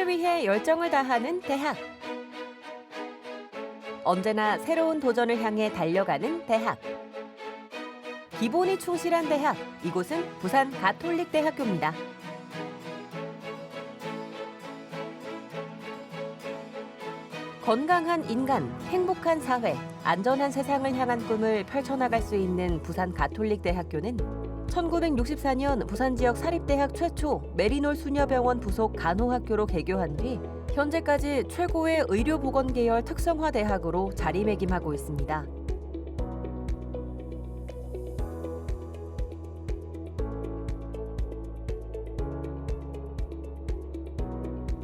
학생을 위해 열정을 다하는 대학. 언제나 새로운 도전을 향해 달려가는 대학. 기본이 충실한 대학, 이곳은 부산 가톨릭대학교입니다. 건강한 인간, 행복한 사회, 안전한 세상을 향한 꿈을 펼쳐나갈 수 있는 부산 가톨릭대학교는 1964년 부산 지역 사립대학 최초 메리놀 수녀병원 부속 간호학교로 개교한 뒤 현재까지 최고의 의료보건계열 특성화 대학으로 자리매김하고 있습니다.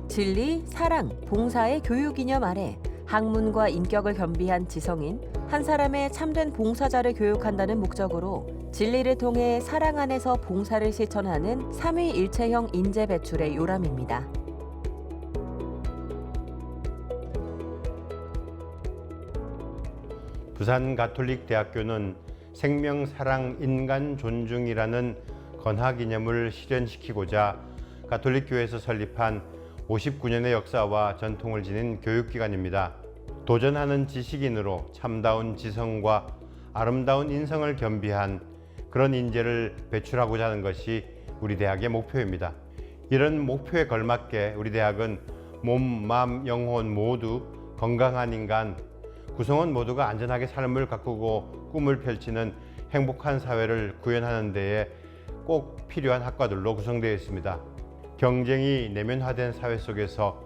진리, 사랑, 봉사의 교육 이념 아래 학문과 인격을 겸비한 지성인 한 사람의 참된 봉사자를 교육한다는 목적으로 진리를 통해 사랑 안에서 봉사를 실천하는 삼위일체형 인재 배출의 요람입니다. 부산 가톨릭대학교는 생명, 사랑, 인간 존중이라는 건학 이념을 실현시키고자 가톨릭교회에서 설립한 59년의 역사와 전통을 지닌 교육기관입니다. 도전하는 지식인으로 참다운 지성과 아름다운 인성을 겸비한 그런 인재를 배출하고자 하는 것이 우리 대학의 목표입니다. 이런 목표에 걸맞게 우리 대학은 몸, 마음, 영혼 모두 건강한 인간, 구성원 모두가 안전하게 삶을 가꾸고 꿈을 펼치는 행복한 사회를 구현하는 데에 꼭 필요한 학과들로 구성되어 있습니다. 경쟁이 내면화된 사회 속에서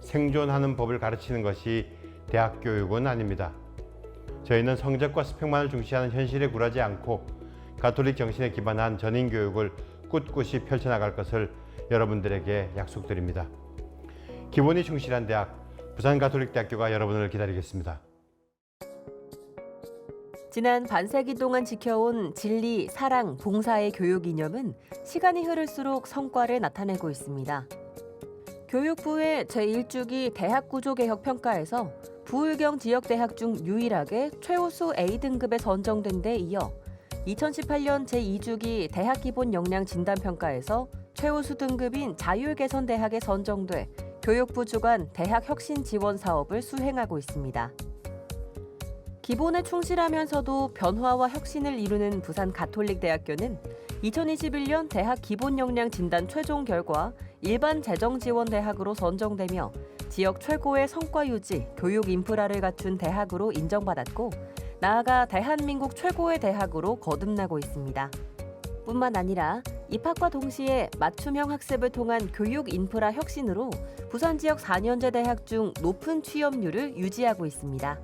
생존하는 법을 가르치는 것이 대학 교육은 아닙니다. 저희는 성적과 스펙만을 중시하는 현실에 굴하지 않고 가톨릭 정신에 기반한 전인 교육을 꿋꿋이 펼쳐나갈 것을 여러분들에게 약속드립니다. 기본이 충실한 대학, 부산 가톨릭대학교가 여러분을 기다리겠습니다. 지난 반세기 동안 지켜온 진리, 사랑, 봉사의 교육 이념은 시간이 흐를수록 성과를 나타내고 있습니다. 교육부의 제1주기 대학구조개혁평가에서 부울경 지역대학 중 유일하게 최우수 A등급에 선정된 데 이어 2018년 제2주기 대학기본역량진단평가에서 최우수 등급인 자율개선대학에 선정돼 교육부 주관 대학혁신지원사업을 수행하고 있습니다. 기본에 충실하면서도 변화와 혁신을 이루는 부산 가톨릭대학교는 2021년 대학 기본역량 진단 최종 결과 일반 재정지원대학으로 선정되며 지역 최고의 성과 유지, 교육 인프라를 갖춘 대학으로 인정받았고 나아가 대한민국 최고의 대학으로 거듭나고 있습니다. 뿐만 아니라 입학과 동시에 맞춤형 학습을 통한 교육 인프라 혁신으로 부산 지역 4년제 대학 중 높은 취업률을 유지하고 있습니다.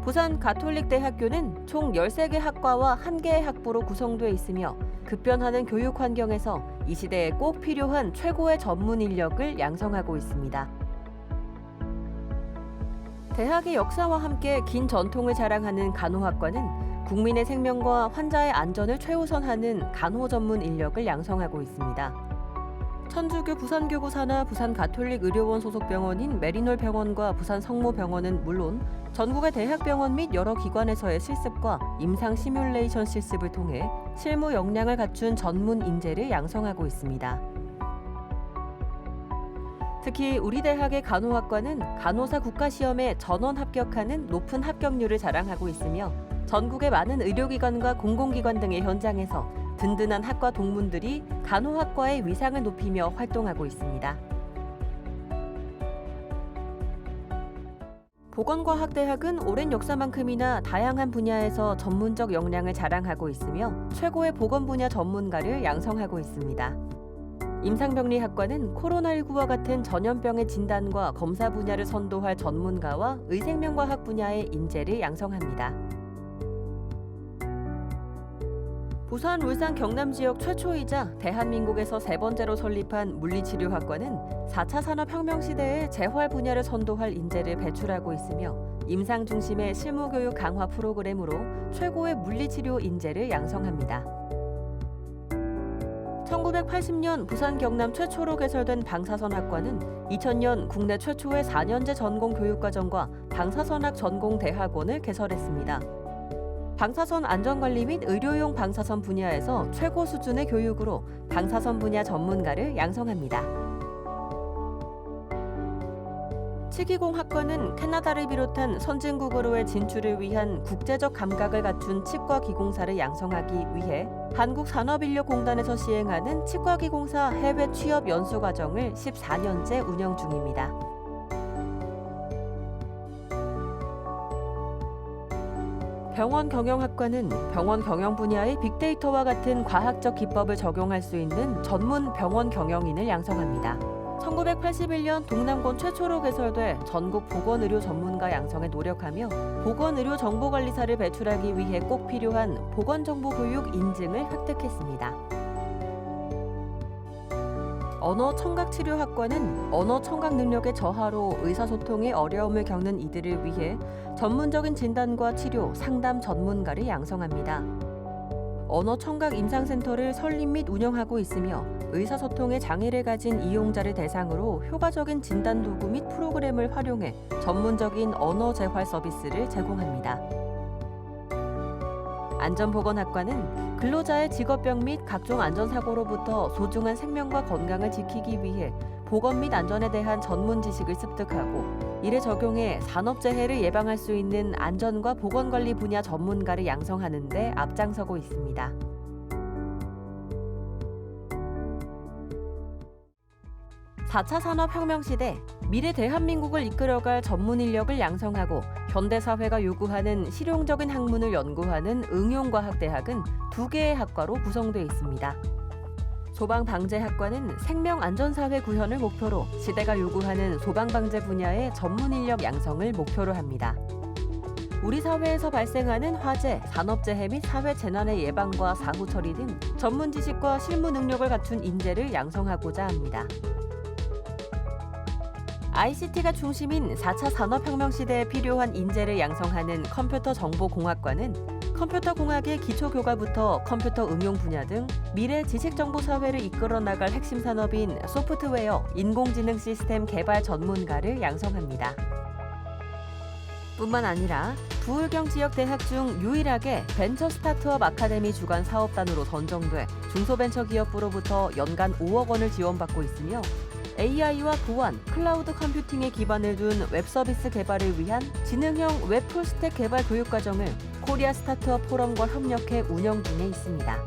부산 가톨릭대학교는 총 13개 학과와 1개의 학부로 구성되어 있으며 급변하는 교육 환경에서 이 시대에 꼭 필요한 최고의 전문 인력을 양성하고 있습니다. 대학의 역사와 함께 긴 전통을 자랑하는 간호학과는 국민의 생명과 환자의 안전을 최우선하는 간호 전문 인력을 양성하고 있습니다. 천주교 부산교구 산하 부산가톨릭의료원 소속 병원인 메리놀 병원과 부산 성모병원은 물론 전국의 대학병원 및 여러 기관에서의 실습과 임상 시뮬레이션 실습을 통해 실무 역량을 갖춘 전문 인재를 양성하고 있습니다. 특히 우리 대학의 간호학과는 간호사 국가시험에 전원 합격하는 높은 합격률을 자랑하고 있으며 전국의 많은 의료기관과 공공기관 등의 현장에서 든든한 학과 동문들이 간호학과의 위상을 높이며 활동하고 있습니다. 보건과학대학은 오랜 역사만큼이나 다양한 분야에서 전문적 역량을 자랑하고 있으며 최고의 보건 분야 전문가를 양성하고 있습니다. 임상병리학과는 코로나19와 같은 전염병의 진단과 검사 분야를 선도할 전문가와 의생명과학 분야의 인재를 양성합니다. 부산, 울산, 경남 지역 최초이자 대한민국에서 3번째로 설립한 물리치료학과는 4차 산업혁명 시대의 재활 분야를 선도할 인재를 배출하고 있으며 임상 중심의 실무교육 강화 프로그램으로 최고의 물리치료 인재를 양성합니다. 1980년 부산 경남 최초로 개설된 방사선학과는 2000년 국내 최초의 4년제 전공 교육과정과 방사선학 전공 대학원을 개설했습니다. 방사선 안전관리 및 의료용 방사선 분야에서 최고 수준의 교육으로 방사선 분야 전문가를 양성합니다. 치기공학과는 캐나다를 비롯한 선진국으로의 진출을 위한 국제적 감각을 갖춘 치과기공사를 양성하기 위해 한국산업인력공단에서 시행하는 치과기공사 해외 취업 연수 과정을 14년째 운영 중입니다. 병원경영학과는 병원 경영 분야의 빅데이터와 같은 과학적 기법을 적용할 수 있는 전문 병원 경영인을 양성합니다. 1981년 동남권 최초로 개설돼 전국 보건의료 전문가 양성에 노력하며 보건의료 정보관리사를 배출하기 위해 꼭 필요한 보건정보교육 인증을 획득했습니다. 언어청각치료학과는 언어청각 능력의 저하로 의사소통에 어려움을 겪는 이들을 위해 전문적인 진단과 치료, 상담 전문가를 양성합니다. 언어청각임상센터를 설립 및 운영하고 있으며 의사소통에 장애를 가진 이용자를 대상으로 효과적인 진단도구 및 프로그램을 활용해 전문적인 언어 재활 서비스를 제공합니다. 안전보건학과는 근로자의 직업병 및 각종 안전사고로부터 소중한 생명과 건강을 지키기 위해 보건 및 안전에 대한 전문 지식을 습득하고 이를 적용해 산업재해를 예방할 수 있는 안전과 보건관리 분야 전문가를 양성하는 데 앞장서고 있습니다. (4차) 산업혁명 시대 미래 대한민국을 이끌어갈 전문 인력을 양성하고 현대사회가 요구하는 실용적인 학문을 연구하는 응용과학대학은 2개의 학과로 구성되어 있습니다. 소방방재학과는 생명안전사회 구현을 목표로 시대가 요구하는 소방방재 분야의 전문 인력 양성을 목표로 합니다. 우리 사회에서 발생하는 화재, 산업재해 및 사회재난의 예방과 사후 처리 등 전문 지식과 실무 능력을 갖춘 인재를 양성하고자 합니다. ICT가 중심인 4차 산업혁명 시대에 필요한 인재를 양성하는 컴퓨터정보공학과는 컴퓨터공학의 기초교과부터 컴퓨터 응용 분야 등 미래 지식정보사회를 이끌어 나갈 핵심 산업인 소프트웨어, 인공지능 시스템 개발 전문가를 양성합니다. 뿐만 아니라 부울경 지역 대학 중 유일하게 벤처 스타트업 아카데미 주관 사업단으로 선정돼 중소벤처기업부로부터 연간 5억 원을 지원받고 있으며 AI와 보안, 클라우드 컴퓨팅에 기반을 둔 웹서비스 개발을 위한 지능형 웹 풀스택 개발 교육과정을 코리아 스타트업 포럼과 협력해 운영 중에 있습니다.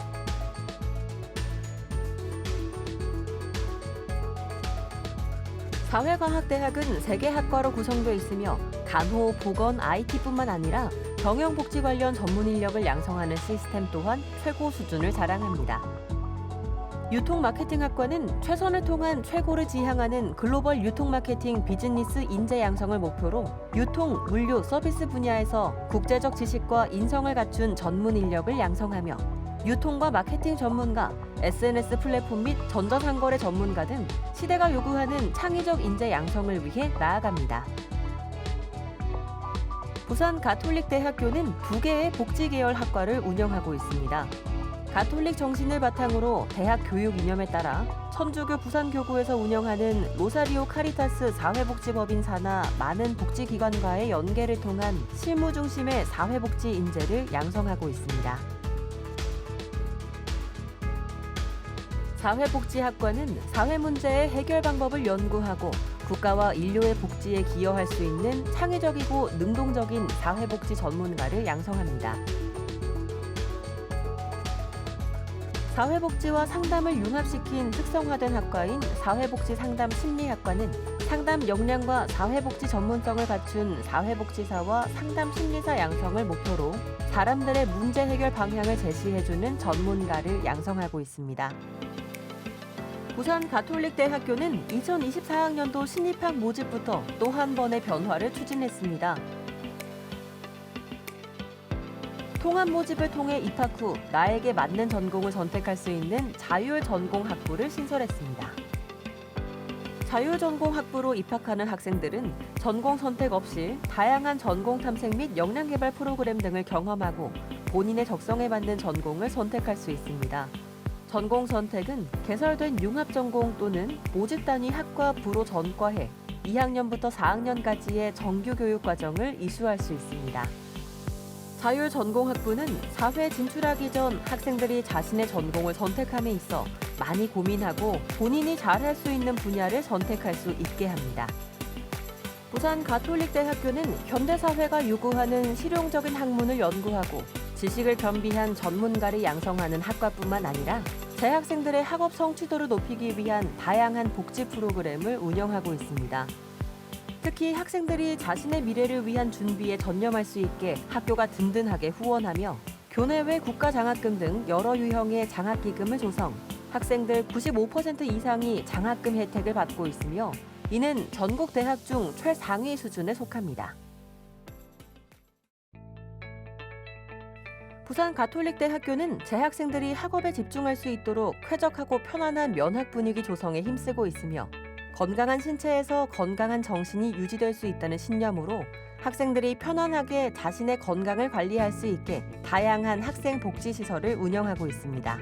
사회과학대학은 3개 학과로 구성되어 있으며 간호, 보건, IT뿐만 아니라 경영복지 관련 전문 인력을 양성하는 시스템 또한 최고 수준을 자랑합니다. 유통마케팅학과는 최선을 통한 최고를 지향하는 글로벌 유통마케팅 비즈니스 인재 양성을 목표로 유통, 물류, 서비스 분야에서 국제적 지식과 인성을 갖춘 전문 인력을 양성하며 유통과 마케팅 전문가, SNS 플랫폼 및 전자상거래 전문가 등 시대가 요구하는 창의적 인재 양성을 위해 나아갑니다. 부산 가톨릭대학교는 2개의 복지계열 학과를 운영하고 있습니다. 가톨릭 정신을 바탕으로 대학 교육 이념에 따라 천주교 부산교구에서 운영하는 로사리오 카리타스 사회복지법인 산하 많은 복지기관과의 연계를 통한 실무 중심의 사회복지 인재를 양성하고 있습니다. 사회복지학과는 사회문제의 해결 방법을 연구하고 국가와 인류의 복지에 기여할 수 있는 창의적이고 능동적인 사회복지 전문가를 양성합니다. 사회복지와 상담을 융합시킨 특성화된 학과인 사회복지상담심리학과는 상담 역량과 사회복지 전문성을 갖춘 사회복지사와 상담심리사 양성을 목표로 사람들의 문제 해결 방향을 제시해주는 전문가를 양성하고 있습니다. 부산 가톨릭대학교는 2024학년도 신입학 모집부터 또 한 번의 변화를 추진했습니다. 통합 모집을 통해 입학 후 나에게 맞는 전공을 선택할 수 있는 자율전공학부를 신설했습니다. 자율전공학부로 입학하는 학생들은 전공 선택 없이 다양한 전공 탐색 및 역량 개발 프로그램 등을 경험하고 본인의 적성에 맞는 전공을 선택할 수 있습니다. 전공 선택은 개설된 융합전공 또는 모집 단위 학과 부로 전과해 2학년부터 4학년까지의 정규 교육 과정을 이수할 수 있습니다. 자율전공학부는 사회에 진출하기 전 학생들이 자신의 전공을 선택함에 있어 많이 고민하고 본인이 잘할 수 있는 분야를 선택할 수 있게 합니다. 부산 가톨릭대학교는 현대사회가 요구하는 실용적인 학문을 연구하고 지식을 겸비한 전문가를 양성하는 학과뿐만 아니라 재학생들의 학업 성취도를 높이기 위한 다양한 복지 프로그램을 운영하고 있습니다. 특히 학생들이 자신의 미래를 위한 준비에 전념할 수 있게 학교가 든든하게 후원하며 교내외 국가장학금 등 여러 유형의 장학기금을 조성, 학생들 95% 이상이 장학금 혜택을 받고 있으며 이는 전국 대학 중 최상위 수준에 속합니다. 부산 가톨릭대학교는 재학생들이 학업에 집중할 수 있도록 쾌적하고 편안한 면학 분위기 조성에 힘쓰고 있으며 건강한 신체에서 건강한 정신이 유지될 수 있다는 신념으로 학생들이 편안하게 자신의 건강을 관리할 수 있게 다양한 학생 복지 시설을 운영하고 있습니다.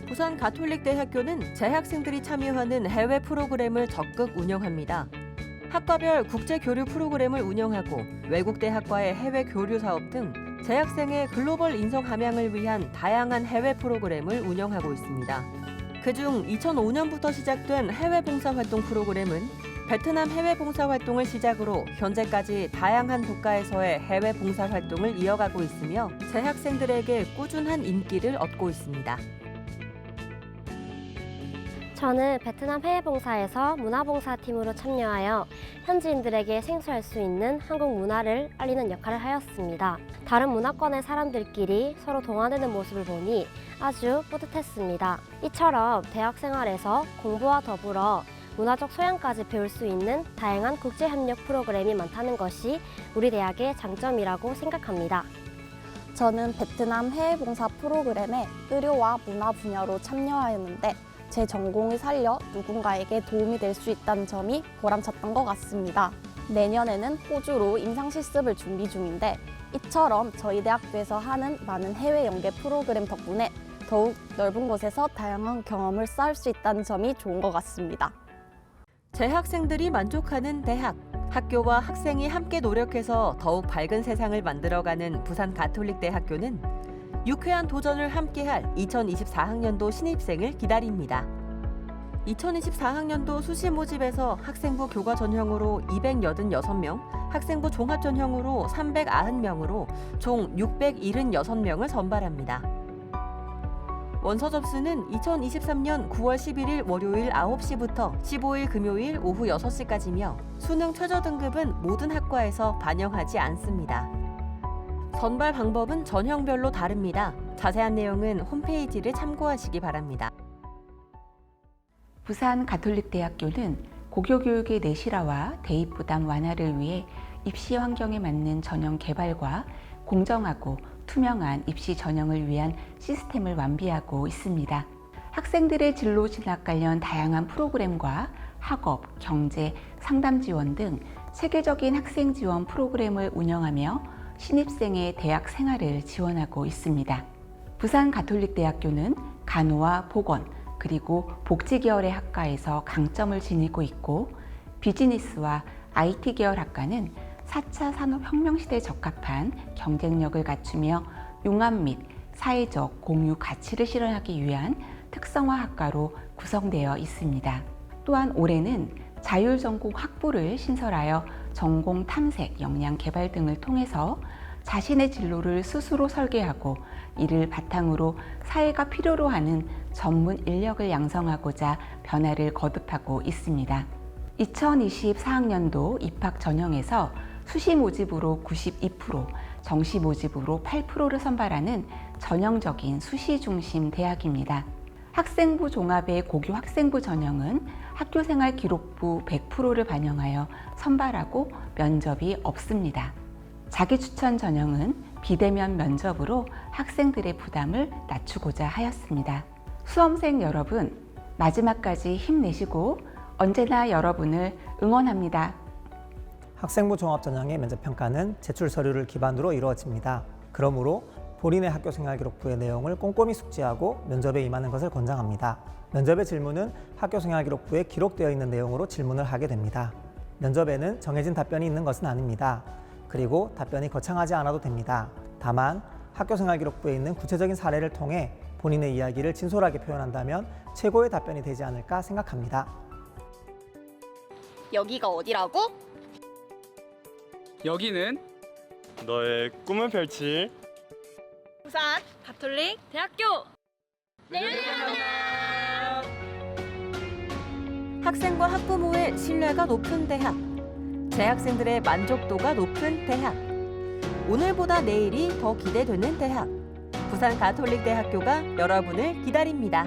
부산 가톨릭대학교는 재학생들이 참여하는 해외 프로그램을 적극 운영합니다. 학과별 국제 교류 프로그램을 운영하고 외국 대학과의 해외 교류 사업 등 재학생의 글로벌 인성 함양을 위한 다양한 해외 프로그램을 운영하고 있습니다. 그중 2005년부터 시작된 해외 봉사활동 프로그램은 베트남 해외 봉사활동을 시작으로 현재까지 다양한 국가에서의 해외 봉사활동을 이어가고 있으며 재학생들에게 꾸준한 인기를 얻고 있습니다. 저는 베트남 해외봉사에서 문화봉사팀으로 참여하여 현지인들에게 생소할 수 있는 한국 문화를 알리는 역할을 하였습니다. 다른 문화권의 사람들끼리 서로 동화되는 모습을 보니 아주 뿌듯했습니다. 이처럼 대학 생활에서 공부와 더불어 문화적 소양까지 배울 수 있는 다양한 국제협력 프로그램이 많다는 것이 우리 대학의 장점이라고 생각합니다. 저는 베트남 해외봉사 프로그램에 의료와 문화 분야로 참여하였는데 제 전공을 살려 누군가에게 도움이 될 수 있다는 점이 보람찼던 것 같습니다. 내년에는 호주로 임상실습을 준비 중인데 이처럼 저희 대학교에서 하는 많은 해외 연계 프로그램 덕분에 더욱 넓은 곳에서 다양한 경험을 쌓을 수 있다는 점이 좋은 것 같습니다. 재학생들이 만족하는 대학, 학교와 학생이 함께 노력해서 더욱 밝은 세상을 만들어가는 부산 가톨릭대학교는 유쾌한 도전을 함께할 2024학년도 신입생을 기다립니다. 2024학년도 수시 모집에서 학생부 교과 전형으로 286명, 학생부 종합 전형으로 390명으로 총 676명을 선발합니다. 원서 접수는 2023년 9월 11일 월요일 9시부터 15일 금요일 오후 6시까지며 수능 최저 등급은 모든 학과에서 반영하지 않습니다. 선발 방법은 전형별로 다릅니다. 자세한 내용은 홈페이지를 참고하시기 바랍니다. 부산 가톨릭대학교는 고교교육의 내실화와 대입 부담 완화를 위해 입시 환경에 맞는 전형 개발과 공정하고 투명한 입시 전형을 위한 시스템을 완비하고 있습니다. 학생들의 진로 진학 관련 다양한 프로그램과 학업, 경제, 상담 지원 등 체계적인 학생 지원 프로그램을 운영하며 신입생의 대학 생활을 지원하고 있습니다. 부산 가톨릭대학교는 간호와 보건, 그리고 복지 계열의 학과에서 강점을 지니고 있고 비즈니스와 IT 계열 학과는 4차 산업혁명 시대에 적합한 경쟁력을 갖추며 융합 및 사회적 공유 가치를 실현하기 위한 특성화 학과로 구성되어 있습니다. 또한 올해는 자율전공 학부를 신설하여 전공 탐색, 역량 개발 등을 통해서 자신의 진로를 스스로 설계하고 이를 바탕으로 사회가 필요로 하는 전문 인력을 양성하고자 변화를 거듭하고 있습니다. 2024학년도 입학 전형에서 수시 모집으로 92%, 정시 모집으로 8%를 선발하는 전형적인 수시 중심 대학입니다. 학생부 종합의 고교 학생부 전형은 학교생활 기록부 100%를 반영하여 선발하고 면접이 없습니다. 자기추천 전형은 비대면 면접으로 학생들의 부담을 낮추고자 하였습니다. 수험생 여러분, 마지막까지 힘내시고 언제나 여러분을 응원합니다. 학생부 종합전형의 면접평가는 제출 서류를 기반으로 이루어집니다. 그러므로 본인의 학교생활기록부의 내용을 꼼꼼히 숙지하고 면접에 임하는 것을 권장합니다. 면접의 질문은 학교생활기록부에 기록되어 있는 내용으로 질문을 하게 됩니다. 면접에는 정해진 답변이 있는 것은 아닙니다. 그리고 답변이 거창하지 않아도 됩니다. 다만 학교생활기록부에 있는 구체적인 사례를 통해 본인의 이야기를 진솔하게 표현한다면 최고의 답변이 되지 않을까 생각합니다. 여기가 어디라고? 여기는 너의 꿈을 펼칠 부산 가톨릭 대학교. 학생과 학부모의 신뢰가 높은 대학, 재학생들의 만족도가 높은 대학, 오늘보다 내일이 더 기대되는 대학, 부산 가톨릭대학교가 여러분을 기다립니다.